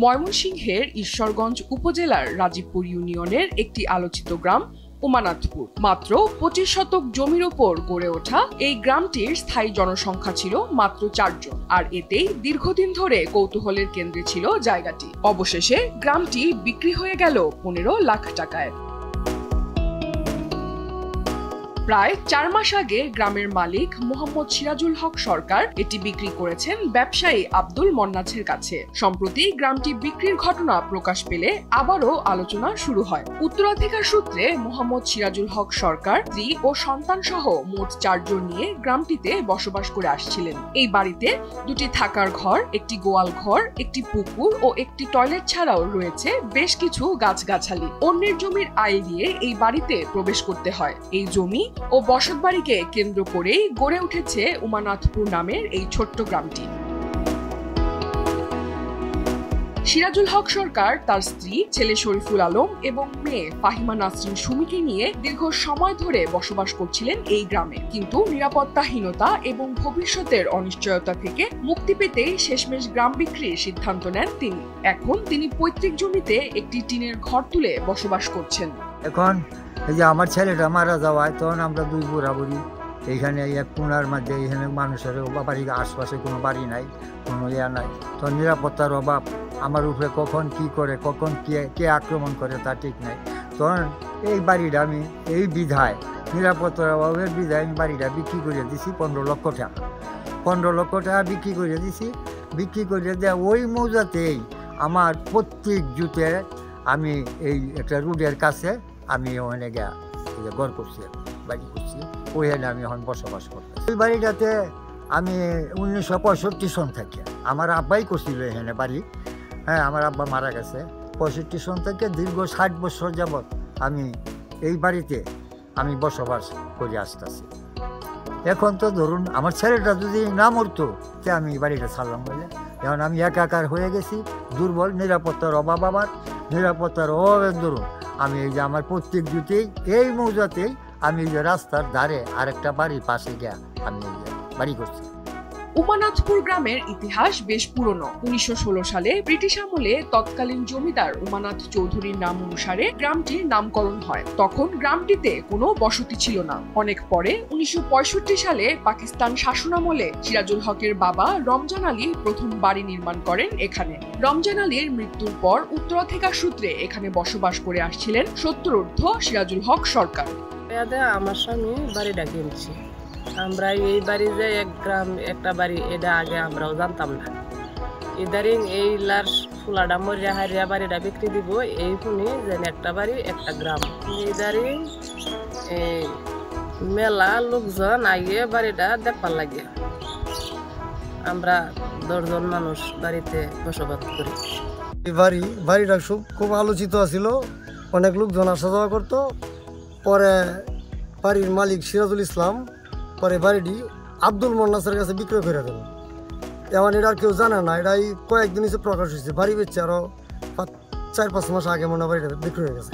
ময়মনসিংহের ঈশ্বরগঞ্জ উপজেলার রাজীবপুর ইউনিয়নের একটি আলোচিত গ্রাম উমানাথপুর। মাত্র 25 শতক জমির উপর গড়ে ওঠা এই গ্রামটির স্থায়ী জনসংখ্যা ছিল মাত্র 4 জন, আর এতেই দীর্ঘদিন ধরে কৌতূহলের কেন্দ্রে ছিল জায়গাটি। অবশেষে গ্রামটি বিক্রি হয়ে গেল 15 লাখ টাকায়। প্রায় 4 মাস আগে গ্রামের মালিক মোহাম্মদ সিরাজুল হক সরকার এটি বিক্রি করেছেন ব্যবসায়ী আব্দুল মন্নাছের কাছে। সম্প্রতি গ্রামটি বিক্রির ঘটনা প্রকাশ পেলে আবারও আলোচনা শুরু হয়। উত্তরাধিকার সূত্রে মোহাম্মদ সিরাজুল হক সরকার স্ত্রী ও সন্তান সহ মোট 4 জন নিয়ে গ্রামটিতে বসবাস করে আসছিলেন। এই বাড়িতে 2টি থাকার ঘর, একটি গোয়াল ঘর, একটি পুকুর ও একটি টয়লেট ছাড়াও রয়েছে বেশ কিছু গাছগাছালি। অন্যের জমির আইল দিয়ে এই বাড়িতে প্রবেশ করতে হয়। এই জমি ও বসতবাড়িকে কেন্দ্র করেই গড়ে উঠেছে উমানাথপুর নামের এই ছোট্ট গ্রামটি। সিরাজুল হক সরকার তার স্ত্রী, ছেলে শরীফুল আলম এবং মেয়ে ফাহিমা নাসরিন সুমিকে নিয়ে দীর্ঘ সময় ধরে বসবাস করছিলেন এই গ্রামে, কিন্তু নিরাপত্তাহীনতা এবং ভবিষ্যতের অনিশ্চয়তা থেকে মুক্তি পেতেই শেষমেশ গ্রাম বিক্রির সিদ্ধান্ত নেন তিনি। এখন তিনি পৈতৃক জমিতে একটি টিনের ঘর তুলে বসবাস করছেন। এখন এই যে আমার ছেলেটা মারা যাওয়ায় তখন আমরা 2 বুড়া বুড়ি এইখানে এক কোনার মধ্যে, এখানে মানুষের বাড়ির আশপাশে কোনো বাড়ি নাই, কোনো নাই, তো নিরাপত্তার অভাব। আমার উপরে কখন কি করে, কখন কে আক্রমণ করে তা ঠিক নাই। তখন এই বাড়িটা আমি এই বিধায়, নিরাপত্তার অভাবের বিধায় আমি বাড়িটা বিক্রি করে দিছি 15 লক্ষ টাকা। 15 লক্ষ টাকা বিক্রি করে দিছি। বিক্রি করে দেওয়া ওই মৌজাতেই আমার প্রত্যেক জুতে আমি এই একটা রোডের কাছে আমি ওখানে গিয়া ঘর করছি, বাড়ি করছি, ওইখানে আমি এখন বসবাস করতাম। ওই বাড়িটাতে আমি 1965 সন থেকে আমার আব্বাই করছিল এখানে বাড়ি। হ্যাঁ, আমার আব্বা মারা গেছে 65 সন থেকে। দীর্ঘ 60 বছর যাবৎ আমি এই বাড়িতে আমি বসবাস করে আসতেছি। এখন তো ধরুন আমার ছেলেটা যদি না মরতো তে আমি বাড়িটা ছাড়লাম বলে। এখন আমি একাকার হয়ে গেছি, দুর্বল, নিরাপত্তার অভাব। আমার নিরাপত্তার অভাবের ধরুন আমি এই যে আমার প্রত্যেক জুতেই এই মৌজাতেই আমি এই যে রাস্তার ধারে আরেকটা বাড়ির পাশে গিয়া আমি এই যে বাড়ি করছি। উমানাথপুর গ্রামের ইতিহাস বেশ পুরনো। 1916 সালে ব্রিটিশ আমলে তৎকালীন জমিদার উমানাথ চৌধুরীর নাম অনুসারে গ্রামটির নামকরণ হয়। তখন গ্রামটিতে কোনো বসতি ছিল না। অনেক পরে 1965 সালে পাকিস্তান শাসনামলে সিরাজুল হকের বাবা রমজান আলী প্রথম বাড়ি নির্মাণ করেন এখানে। রমজান আলীর মৃত্যুর পর উত্তরাধিকার সূত্রে এখানে বসবাস করে আসছিলেন সত্তরোর্ধ্ব সিরাজুল হক সরকার। আমার স্বামী বাড়িটা কিনছি। আমরা এই বাড়ি যে এক গ্রাম একটা বাড়ি, এটা আগে আমরাও জানতাম না। ইদারিং এই লার ফুলাডা মরিয়া হারিয়া বাড়িটা বিক্রি দিব, এই শুনি যেন একটা বাড়ি একটা গ্রাম। ইদারিং মেলা লোকজন আগে বাড়িটা দেখবার লাগে। আমরা 10 জন মানুষ বাড়িতে বসবাস করি। এই বাড়িটা খুব আলোচিত ছিল, অনেক লোকজন আসা যাওয়া করতো। পরে বাড়ির মালিক সিরাজুল ইসলাম পরে বাড়িটি আব্দুল মন্নাসের কাছে বিক্রয় করে দেন। এমন এটা আর কেউ জানে না, এটাই কয়েকদিন এসে প্রকাশ হয়েছে। বাড়ি বেচছে আরো 4-5 মাস আগে মনে হয় বাড়িটা বিক্রি হয়ে গেছে।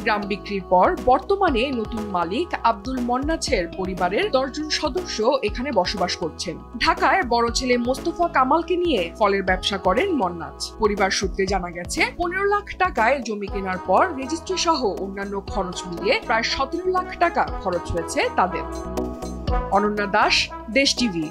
গ্রাম বিক্রির পর বর্তমানে নতুন মালিক আব্দুল মন্নাছের পরিবারের 10 জন সদস্য এখানে বসবাস করছেন। ঢাকায় বড় ছেলে মোস্তফা কামালকে নিয়ে ফলের ব্যবসা করেন মন্নাছ। পরিবার সূত্রে জানা গেছে 15 লাখ টাকায় জমি কেনার পর রেজিস্ট্রি সহ অন্যান্য খরচ মিলিয়ে প্রায় 17 লাখ টাকা খরচ হয়েছে তাদের। অনন্যা দাস, দেশ টিভি।